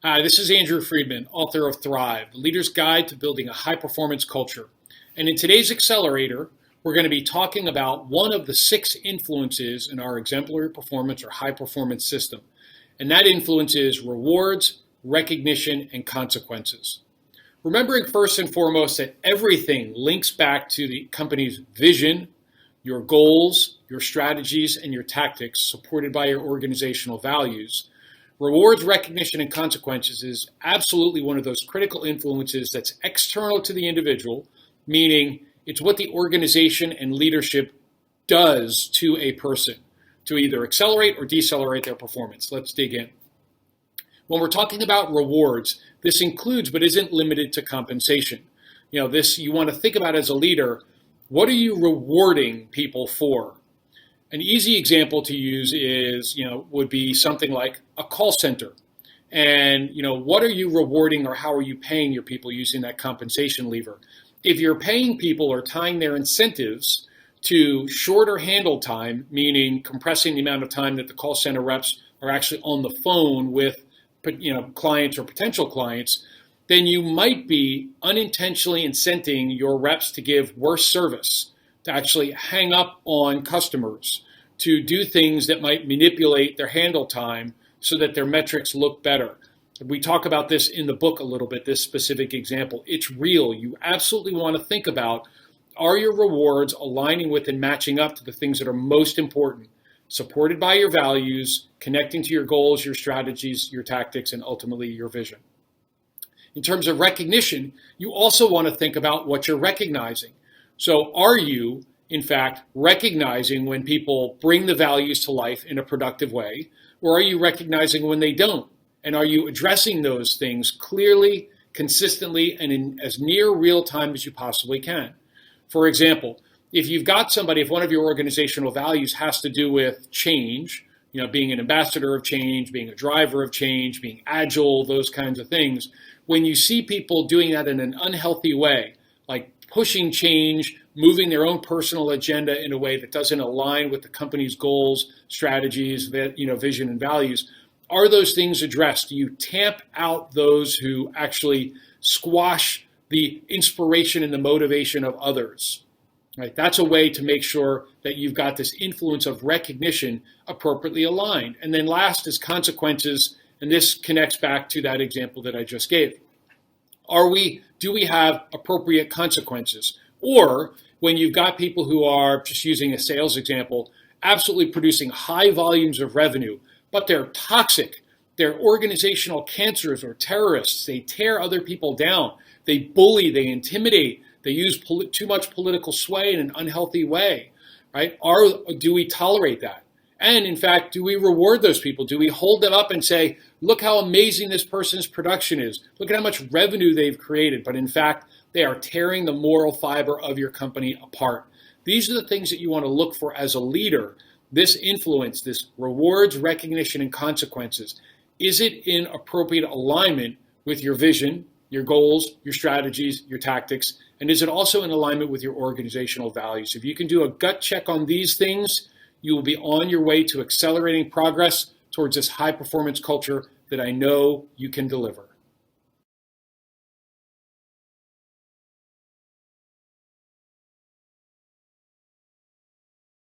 Hi, this is Andrew Freedman, author of Thrive, the Leader's Guide to Building a High-Performance Culture. And in today's Accelerator, we're going to be talking about one of the 6 influences in our exemplary performance or high-performance system. And that influence is rewards, recognition, and consequences. Remembering first and foremost that everything links back to the company's vision, your goals, your strategies, and your tactics supported by your organizational values. Rewards, recognition, and consequences is absolutely one of those critical influences that's external to the individual, meaning it's what the organization and leadership does to a person to either accelerate or decelerate their performance. Let's dig in. When we're talking about rewards, this includes but isn't limited to compensation. This you want to think about as a leader, what are you rewarding people for? An easy example to use would be something like a call center. And, what are you rewarding or how are you paying your people using that compensation lever? If you're paying people or tying their incentives to shorter handle time, meaning compressing the amount of time that the call center reps are actually on the phone with, clients or potential clients, then you might be unintentionally incenting your reps to give worse service, to actually hang up on customers, to do things that might manipulate their handle time so that their metrics look better. We talk about this in the book a little bit, this specific example. It's real. You absolutely want to think about, are your rewards aligning with and matching up to the things that are most important, supported by your values, connecting to your goals, your strategies, your tactics, and ultimately your vision. In terms of recognition, you also want to think about what you're recognizing. So are you, in fact, recognizing when people bring the values to life in a productive way, or are you recognizing when they don't? And are you addressing those things clearly, consistently, and in as near real time as you possibly can? For example, if one of your organizational values has to do with change, being an ambassador of change, being a driver of change, being agile, those kinds of things, when you see people doing that in an unhealthy way, like pushing change, moving their own personal agenda in a way that doesn't align with the company's goals, strategies, vision, and values, are those things addressed? Do you tamp out those who actually squash the inspiration and the motivation of others? Right? That's a way to make sure that you've got this influence of recognition appropriately aligned. And then last is consequences, and this connects back to that example that I just gave. Do we have appropriate consequences? Or when you've got people who are, just using a sales example, absolutely producing high volumes of revenue, but they're toxic, they're organizational cancers or terrorists, they tear other people down, they bully, they intimidate, they use too much political sway in an unhealthy way, right? Do we tolerate that? And in fact, do we reward those people? Do we hold them up and say, look how amazing this person's production is. Look at how much revenue they've created. But in fact, they are tearing the moral fiber of your company apart. These are the things that you want to look for as a leader. This influence, this rewards, recognition, and consequences. Is it in appropriate alignment with your vision, your goals, your strategies, your tactics? And is it also in alignment with your organizational values? If you can do a gut check on these things, you will be on your way to accelerating progress towards this high performance culture that I know you can deliver.